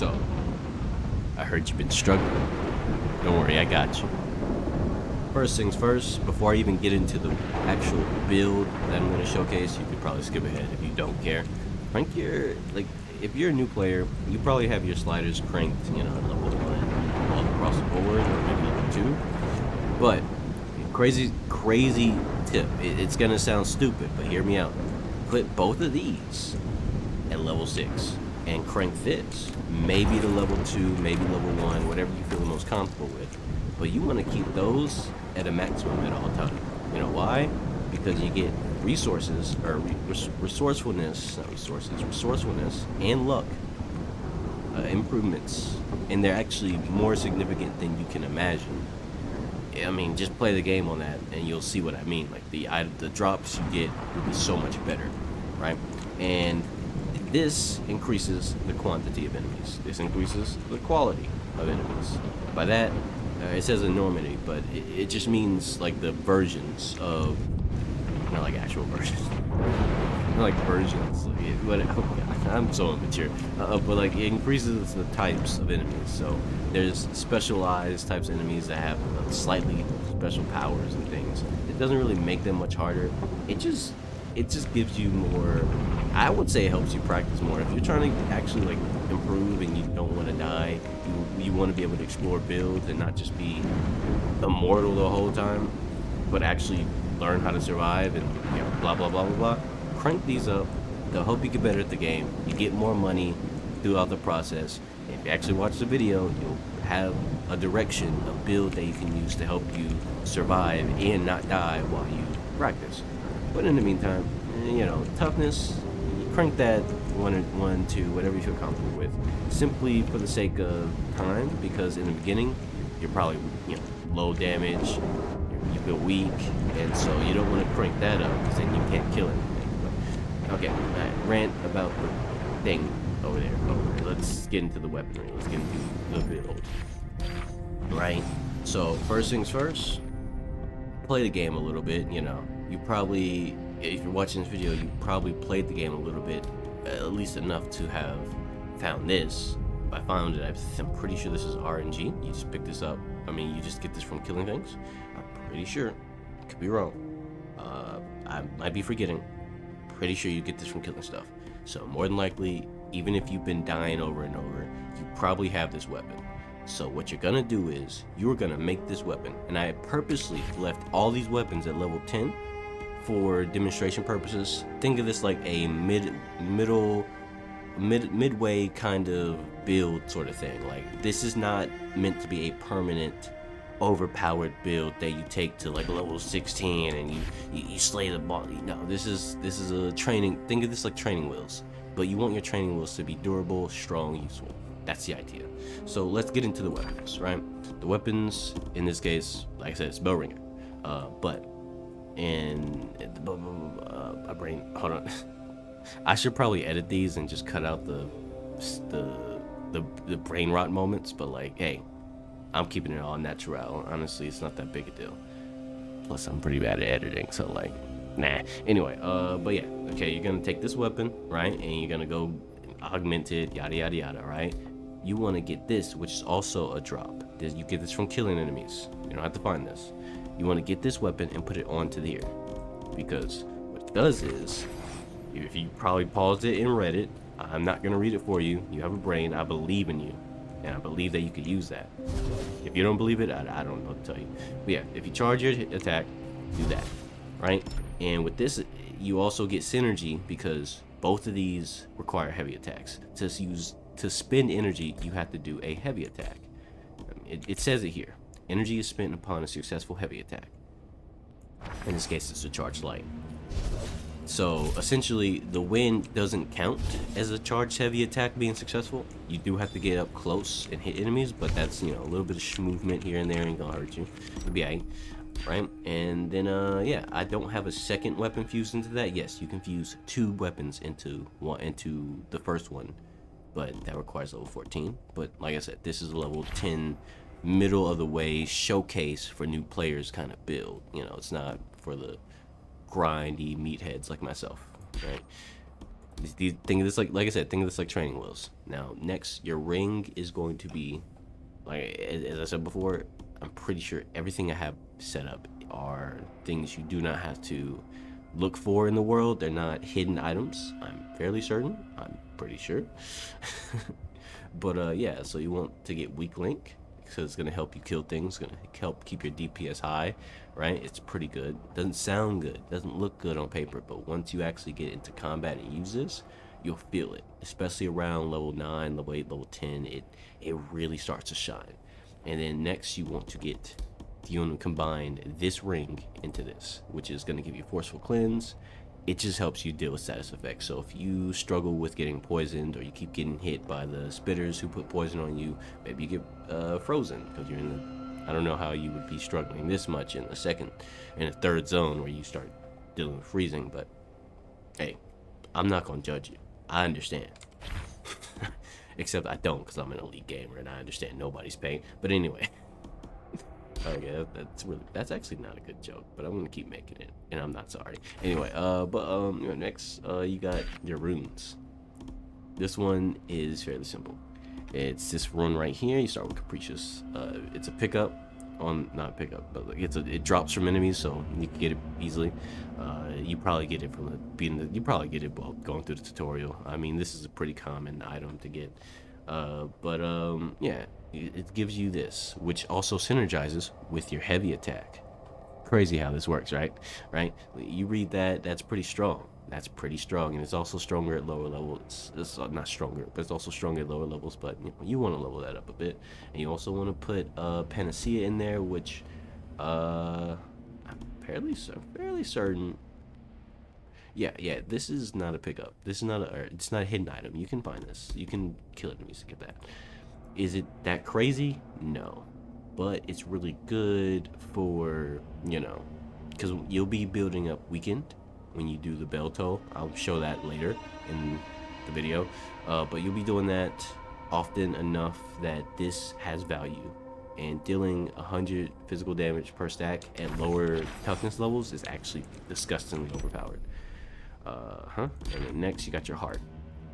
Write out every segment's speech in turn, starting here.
So, I heard you've been struggling. Don't worry, I got you. First things first, before I even get into the actual build that I'm going to showcase, you could probably skip ahead if you don't care. Crank your, like, if you're a new player, you probably have your sliders cranked, you know, at level 1 all across the board, or maybe level 2. But, crazy tip. It's going to sound stupid, but hear me out. Put both of these at level 6 and crank this. Maybe to level 2, maybe level 1, whatever you feel the most comfortable with. But you want to keep those at a maximum at all times. You know why? Because you get resources, or resourcefulness and luck improvements, and they're actually more significant than you can imagine. I mean, just play the game on that and you'll see what I mean. Like the drops you get will be so much better, right? And this increases the quantity of enemies. This increases the quality of enemies. By that, it says enormity, but it just means like the versions of, not like actual versions, not like versions. I'm so immature. But like it increases the types of enemies. So there's specialized types of enemies that have slightly special powers and things. It doesn't really make them much harder. It just gives you more. I would say it helps you practice more. If you're trying to actually like improve and you don't want to die, you want to be able to explore builds and not just be immortal the whole time, but actually learn how to survive and, you know, blah blah blah blah blah. Crank these up. They'll help you get better at the game. You get more money throughout the process. If you actually watch the video, you'll have a direction, a build that you can use to help you survive and not die while you practice. But in the meantime, you know, toughness, crank that 1, 2, whatever you feel comfortable with, simply for the sake of time, because in the beginning you're probably, you know, low damage, you feel weak, and so you don't want to crank that up because then you can't kill anything. But, okay, I rant about the thing over there. Let's get into the weaponry. Let's get into the build. Right. So first things first, play the game a little bit. You know, you probably, if you're watching this video, you probably played the game a little bit, at least enough to have found this. I found it. I'm pretty sure this is RNG. You just pick this up. I mean, you just get this from killing things. I'm pretty sure. Could be wrong. I might be forgetting. Pretty sure you get this from killing stuff. So more than likely, even if you've been dying over and over, you probably have this weapon. So what you're gonna do is you're gonna make this weapon, and I purposely left all these weapons at level 10 for demonstration purposes. Think of this like a midway kind of build sort of thing. Like, this is not meant to be a permanent overpowered build that you take to like level 16 and you slay the boss. No, this is a training. Think of this like training wheels, but you want your training wheels to be durable, strong, useful. That's the idea. So let's get into the weapons, right? The weapons in this case, like I said, it's bell ringer, but in my brain, hold on. I should probably edit these and just cut out the brain rot moments, but like, hey, I'm keeping it all natural. Honestly, it's not that big a deal. Plus, I'm pretty bad at editing, so like, nah. Anyway, but yeah, okay, you're gonna take this weapon, right, and you're gonna go augment it, yada yada yada, right? You want to get this, which is also a drop. You get this from killing enemies. You don't have to find this. You want to get this weapon and put it onto here, because what it does is, if you probably paused it and read it, I'm not gonna read it for you. You have a brain. I believe in you, and I believe that you could use that. If you don't believe it, I don't know what to tell you. But yeah, if you charge your attack, do that, right? And with this, you also get synergy because both of these require heavy attacks. To spend energy, you have to do a heavy attack. It says it here. Energy is spent upon a successful heavy attack. In this case, it's a charged light. So essentially, the wind doesn't count as a charged heavy attack being successful. You do have to get up close and hit enemies, but that's, you know, a little bit of movement here and there ain't gonna hurt you. It'll be alright, right? And then yeah, I don't have a second weapon fused into that. Yes, you can fuse 2 weapons into the first one, but that requires level 14. But like I said, this is a level 10, middle of the way showcase for new players kind of build. You know, it's not for the grindy meatheads like myself, right? Think of this like I said, think of this like training wheels. Now, next, your ring is going to be like as I said before. I'm pretty sure everything I have set up are things you do not have to look for in the world. They're not hidden items. I'm fairly certain. I'm pretty sure. But yeah, so you want to get weak link because it's gonna help you kill things. Gonna help keep your DPS high, right? It's pretty good. Doesn't sound good. Doesn't look good on paper, but once you actually get into combat and use this, you'll feel it. Especially around level 9, level 8, level 10. It really starts to shine. And then next you want to combine this ring into this, which is going to give you forceful cleanse. It just helps you deal with status effects. So if you struggle with getting poisoned, or you keep getting hit by the spitters who put poison on you, maybe you get frozen because you're in the, I don't know how you would be struggling this much in the third zone where you start dealing with freezing, but hey, I'm not going to judge you. I understand. Except I don't, because I'm an elite gamer and I understand nobody's pain. But anyway. Okay, that's actually not a good joke, but I'm gonna keep making it, and I'm not sorry. Anyway, next, you got your runes. This one is fairly simple. It's this rune right here. You start with Capricious. It's a pickup not pickup, but it drops from enemies, so you can get it easily. You probably get it from you probably get it while going through the tutorial. I mean, this is a pretty common item to get. Yeah, it gives you this, which also synergizes with your heavy attack. Crazy how this works, right? You read that, that's pretty strong. That's pretty strong, and it's also stronger at lower levels. It's not stronger, but it's also stronger at lower levels. But you want to level that up a bit, and you also want to put Panacea in there, which I'm fairly certain. Yeah. This is not a pickup. This is not it's not a hidden item. You can find this. You can kill enemies to get that. Is it that crazy? No, but it's really good for because you'll be building up weakened when you do the bell toll. I'll show that later in the video, but you'll be doing that often enough that this has value, and dealing 100 physical damage per stack at lower toughness levels is actually disgustingly overpowered. And then next you got your heart.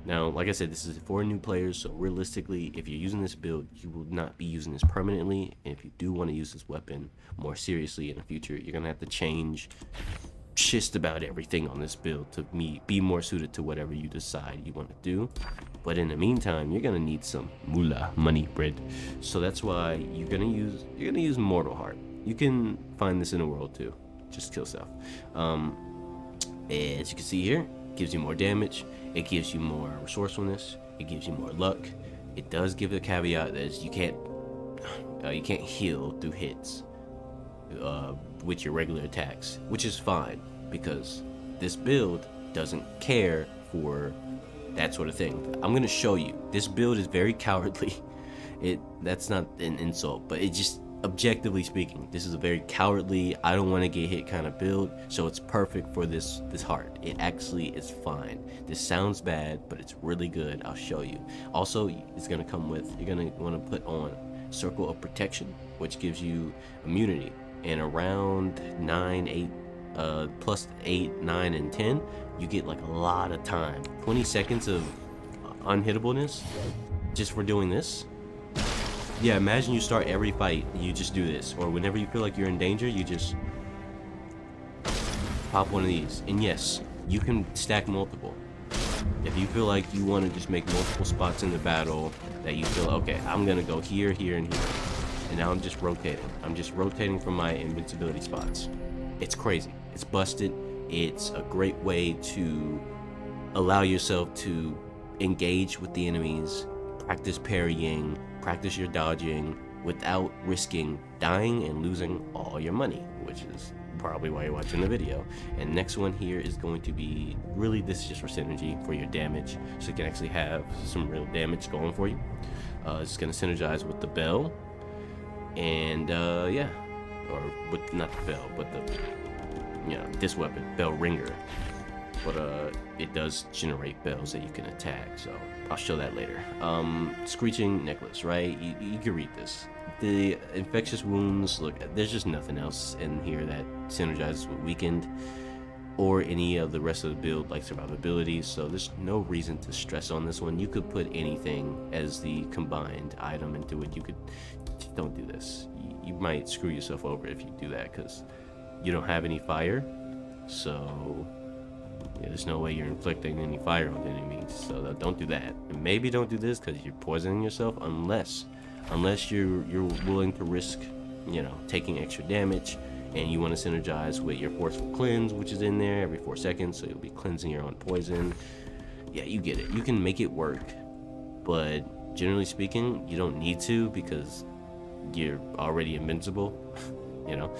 Now, like I said, this is for new players, so realistically, if you're using this build, you will not be using this permanently, and if you do want to use this weapon more seriously in the future, you're gonna have to change just about everything on this build to be more suited to whatever you decide you want to do. But in the meantime, you're gonna need some moolah, money, bread. So that's why you're gonna use Mortal Heart. You can find this in the world too. Just kill stuff. As you can see here, it gives you more damage. It gives you more resourcefulness. It gives you more luck. It does give a caveat that you can't heal through hits with your regular attacks, which is fine because this build doesn't care for that sort of thing. I'm gonna show you. This build is very cowardly. That's not an insult, but it just, objectively speaking, this is a very cowardly, I don't want to get hit kind of build, so it's perfect for this heart. It actually is fine. This sounds bad, but it's really good. I'll show you. Also, it's going to come with, you're going to want to put on Circle of Protection, which gives you immunity, and around 9, 8, plus 8, 9, and 10, you get like a lot of time. 20 seconds of unhittableness just for doing this. Yeah, imagine you start every fight, you just do this, or whenever you feel like you're in danger, you just pop one of these. And yes, you can stack multiple. If you feel like you want to just make multiple spots in the battle that you feel, okay, I'm gonna go here, here, and here, and now I'm just rotating from my invincibility spots. It's crazy. It's busted. It's a great way to allow yourself to engage with the enemies, practice parrying, practice your dodging without risking dying and losing all your money, which is probably why you're watching the video. And next one here is going to be, really, this is just for synergy, for your damage, so you can actually have some real damage going for you. It's going to synergize with the bell, and yeah, or with, not the bell, but this weapon, bell ringer. But it does generate bells that you can attack, so I'll show that later. Screeching necklace, right? You can read this. The infectious wounds, look, there's just nothing else in here that synergizes with weakened. or any of the rest of the build like survivability, so there's no reason to stress on this one. You could put anything as the combined item into it. You could, don't do this. You might screw yourself over if you do that, because you don't have any fire, so yeah, there's no way you're inflicting any fire on the enemies, so don't do that. And maybe don't do this because you're poisoning yourself, unless you're willing to risk, you know, taking extra damage, and you want to synergize with your forceful cleanse, which is in there every 4 seconds, so you'll be cleansing your own poison. Yeah, you get it. You can make it work, but generally speaking, you don't need to, because you're already invincible, you know.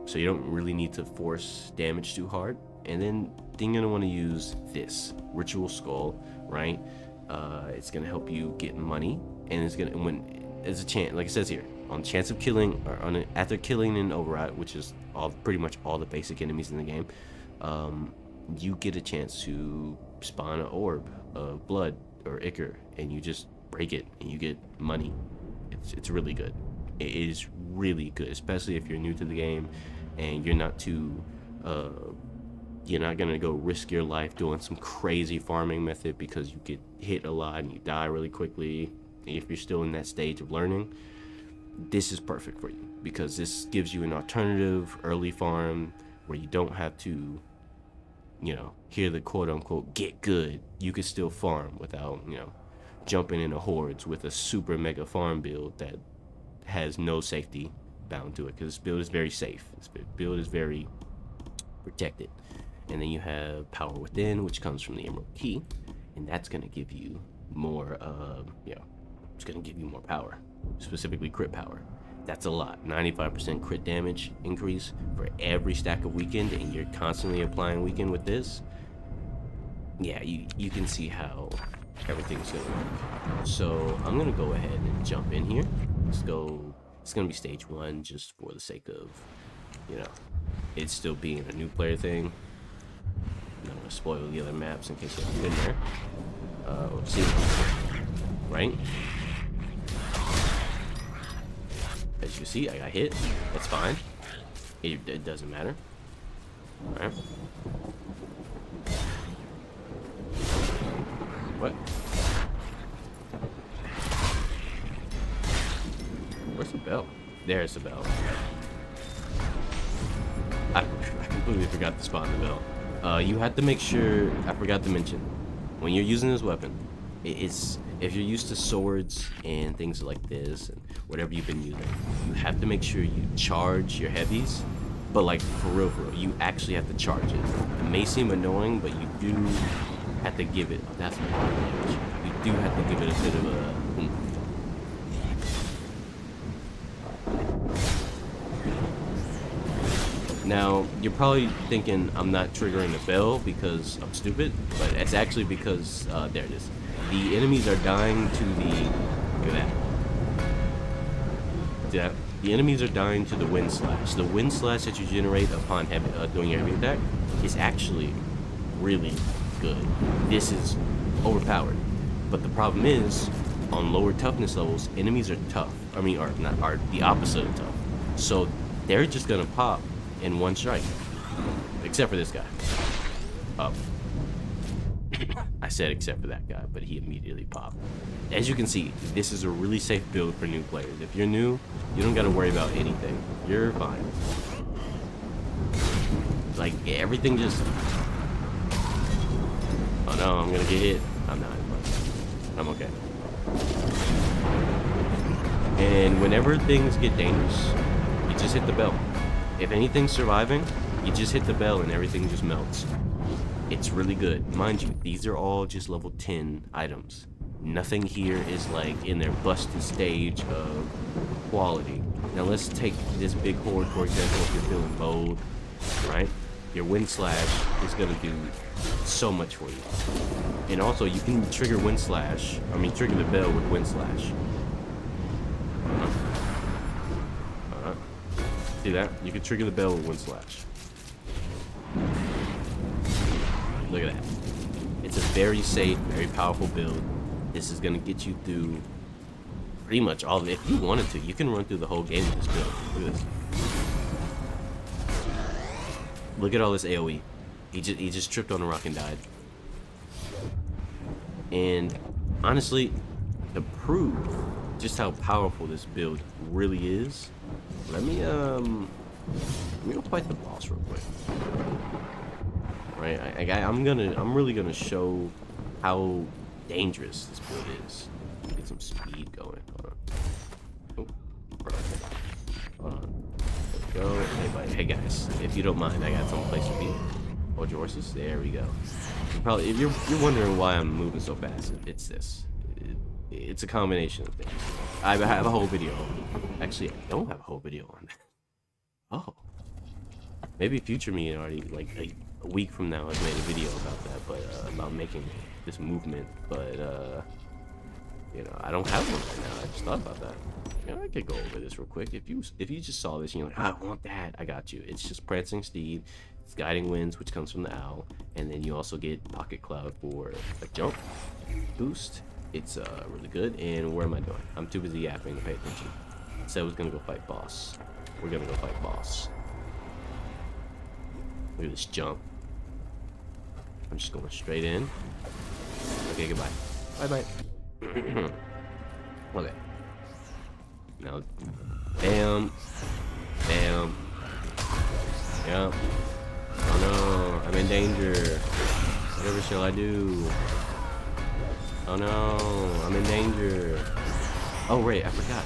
So you don't really need to force damage too hard. And then you're gonna want to use this Ritual Skull, right? It's gonna help you get money, and it's gonna, when there's a chance, like it says here, on chance of killing, or after killing an override, which is pretty much all the basic enemies in the game, you get a chance to spawn an orb of blood or ichor, and you just break it and you get money. It's really good. It is really good, especially if you're new to the game and you're not too you're not gonna go risk your life doing some crazy farming method, because you get hit a lot and you die really quickly. If you're still in that stage of learning, this is perfect for you, because this gives you an alternative early farm where you don't have to, you know, hear the quote unquote get good. You can still farm without, you know, jumping into hordes with a super mega farm build that has no safety bound to it, because this build is very safe. This build is very protected. And then you have Power Within, which comes from the Emerald Key, and that's going to give you more, you know, it's going to give you more power, specifically crit power. That's a lot. 95% crit damage increase for every stack of Weakened, and you're constantly applying Weakened with this. Yeah, you can see how everything's going to work. So I'm going to go ahead and jump in here. Let's go. It's going to be stage 1, just for the sake of, you know, it still being a new player thing. I'm not going to spoil the other maps in case you haven't been there. Let's see. Right? As you see, I got hit. That's fine. It doesn't matter. Alright. What? Where's the bell? There's the bell. I completely forgot to spawn the bell. You have to make sure, I forgot to mention, when you're using this weapon, it's, if you're used to swords and things like this, and whatever you've been using, you have to make sure you charge your heavies, but like for real, you actually have to charge it. It may seem annoying, but you do have to give it, that's a lot of damage. You do have to give it a bit of a oomph. Now, you're probably thinking I'm not triggering the bell because I'm stupid, but it's actually because, there it is. The enemies are dying to the, look at that. Yeah, the enemies are dying to the wind slash. The wind slash that you generate upon doing your heavy attack is actually really good. This is overpowered, but the problem is, on lower toughness levels, enemies are tough. I mean, are the opposite of tough. So they're just gonna pop in one strike, except for this guy. I said except for that guy, but he immediately popped. As you can see, this is a really safe build for new players. If you're new, you don't got to worry about anything. You're fine. Like, everything just... Oh no, I'm gonna get hit. I'm not. I'm okay. And whenever things get dangerous, you just hit the bell. If anything's surviving, you just hit the bell and everything just melts. It's really good. Mind you, these are all just level 10 items. Nothing here is like in their busted stage of quality. Now let's take this big horde, for example, if you're feeling bold, right? Your wind slash is gonna do so much for you. And also you can trigger wind slash, trigger the bell with wind slash. See that? You can trigger the bell with wind slash. Look at that. It's a very safe, very powerful build. This is gonna get you through pretty much all of it. If you wanted to, you can run through the whole game with this build. Look at this. Look at all this AoE. He just tripped on a rock and died. And honestly, to prove just how powerful this build really is, let me go fight the boss real quick. Right, I'm really gonna show how dangerous this build is. Get some speed going. Hold on. Oh, perfect. Hold on. There we go. Hey, buddy. Hey guys, if you don't mind, I got some place to be. Hold your horses. There we go. Probably, if you're wondering why I'm moving so fast, it's this. It's a combination of things. I have a whole video. Actually, I don't have a whole video on that. Oh, maybe future me already, like a week from now, has made a video about that, but about making this movement. But you know, I don't have one right now. I just thought about that. You know, I could go over this real quick. If you just saw this and you're like, I want that, I got you. It's just prancing steed. It's guiding winds, which comes from the owl, and then you also get pocket cloud for a jump boost. It's really good. And where am I doing? I'm too busy yapping to pay attention. Said I was gonna go fight boss. We're gonna go fight boss. Look at this jump. I'm just going straight in. Okay, goodbye. Bye bye. Okay. Now, bam, bam. Yep. Oh no, I'm in danger. Whatever shall I do? Oh no, I'm in danger. Oh right, I forgot.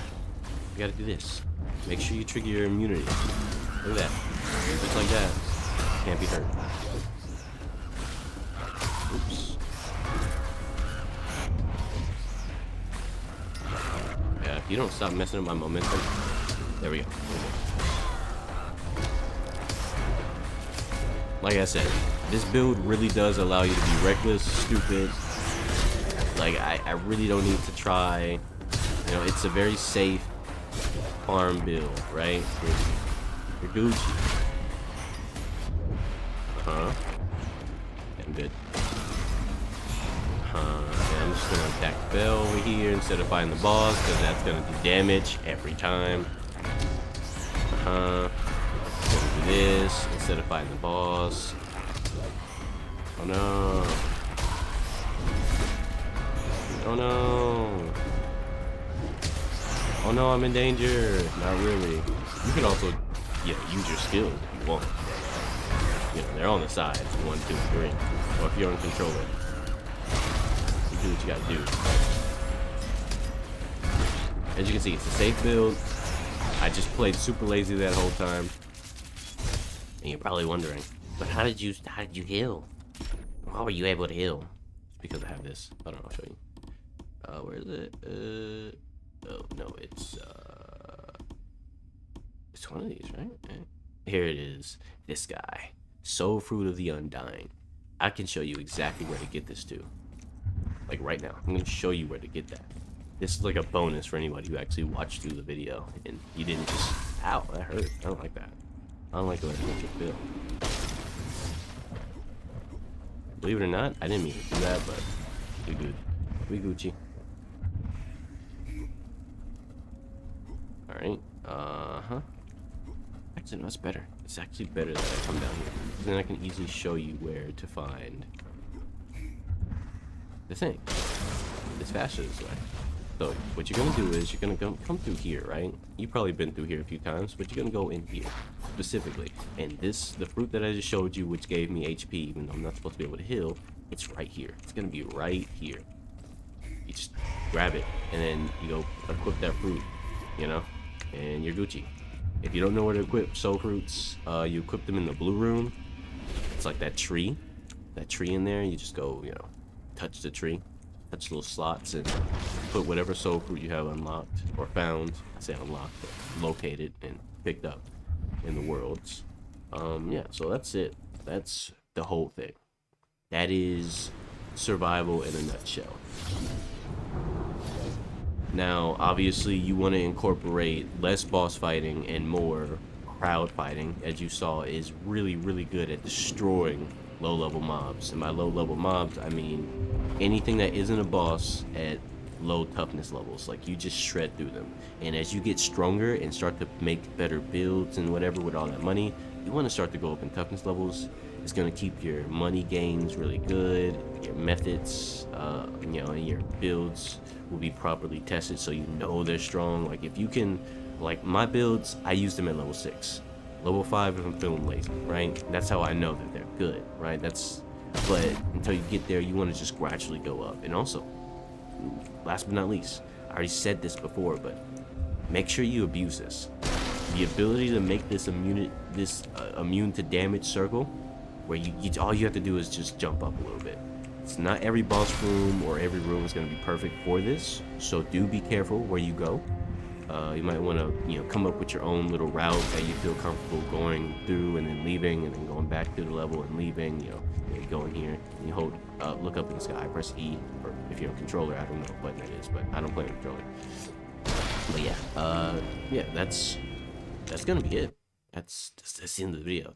You gotta do this. Make sure you trigger your immunity. Look at that. Just like that. Can't be hurt. Oops. Yeah, if you don't stop messing up my momentum. There we go. Like I said, this build really does allow you to be reckless, stupid. Like, I really don't need to try. You know, it's a very safe farm build, right? You're Gucci. Uh-huh. I'm good. Yeah, I'm just gonna attack Bell over here instead of fighting the boss, because that's gonna do damage every time. Gonna do this instead of fighting the boss. Oh no. Oh no. Oh no, I'm in danger. Not really. You can also, you know, use your skills if you want. You know, they're on the sides. 1, 2, 3. Or if you're on controller, you do what you gotta do. As you can see, it's a safe build. I just played super lazy that whole time. And you're probably wondering, but how did you heal? How were you able to heal? It's because I have this. Hold on, I'll show you. Where is it? Oh no, it's one of these, right? Here it is. This guy, Soul Fruit of the Undying. I can show you exactly where to get this to. Like right now, I'm gonna show you where to get that. This is like a bonus for anybody who actually watched through the video and you didn't just, ow, that hurt. I don't like that. I don't like the way it makes you feel. Believe it or not, I didn't mean to do that, but we good. We Gucci. Alright, actually, no, it's better. It's actually better that I come down here. Then I can easily show you where to find the thing. It's faster this way. So, what you're gonna do is, you're gonna come through here, right? You've probably been through here a few times, but you're gonna go in here, specifically. And this, the fruit that I just showed you, which gave me HP, even though I'm not supposed to be able to heal, it's right here. It's gonna be right here. You just grab it, and then you go equip that fruit, you know? And you're Gucci. If you don't know where to equip soul fruits, you equip them in the blue room. It's like that tree in there. You just go, you know, touch the tree, touch little slots, and put whatever soul fruit you have unlocked or found. I say unlocked, but located and picked up in the worlds. Yeah, so that's it. That's the whole thing. That is survival in a nutshell. Now, obviously, you want to incorporate less boss fighting and more crowd fighting. As you saw, is really, really good at destroying low-level mobs. And by low-level mobs, I mean anything that isn't a boss at low toughness levels. Like, you just shred through them. And as you get stronger and start to make better builds and whatever with all that money, you want to start to go up in toughness levels. It's going to keep your money gains really good. Your methods, and your builds will be properly tested, so you know they're strong. Like if you can, like my builds, I use them at level 6, level 5 if I'm feeling lazy, right? That's how I know that they're good, right? But until you get there, you want to just gradually go up. And also, last but not least, I already said this before, but make sure you abuse this. The ability to make this immune to damage circle, where you all you have to do is just jump up a little bit. It's not every boss room or every room is going to be perfect for this, so do be careful where you go. You might want to come up with your own little route that you feel comfortable going through, and then leaving, and then going back to the level and leaving. You go in here and you hold look up in the sky, press E, or if you're a controller, I don't know what button that is, but I don't play a controller. But yeah, that's gonna be it. That's the end of the video.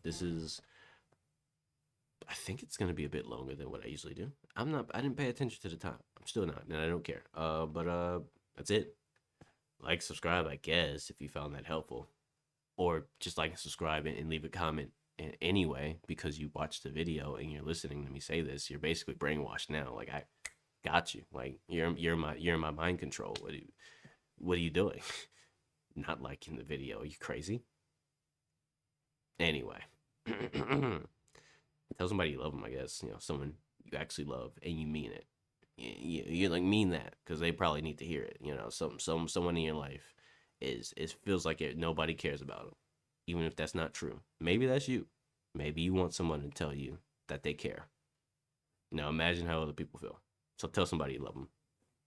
I think it's gonna be a bit longer than what I usually do. I didn't pay attention to the time. I'm still not, and I don't care. But that's it. Like, subscribe, I guess, if you found that helpful, or just like and subscribe and leave a comment. And anyway, because you watched the video and you're listening to me say this, you're basically brainwashed now. Like I got you. Like you're my mind control. What are you doing? Not liking the video. Are you crazy? Anyway, tell somebody you love them. I guess someone you actually love and you mean it. You like mean that because they probably need to hear it. Someone in your life it feels like nobody cares about them, even if that's not true. Maybe that's you. Maybe you want someone to tell you that they care. Now imagine how other people feel. So tell somebody you love them.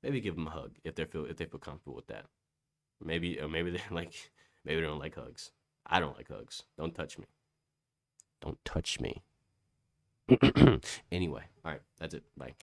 Maybe give them a hug if they feel comfortable with that. Maybe they're like maybe they don't like hugs. I don't like hugs. Don't touch me. Don't touch me. Anyway, all right, that's it. Bye.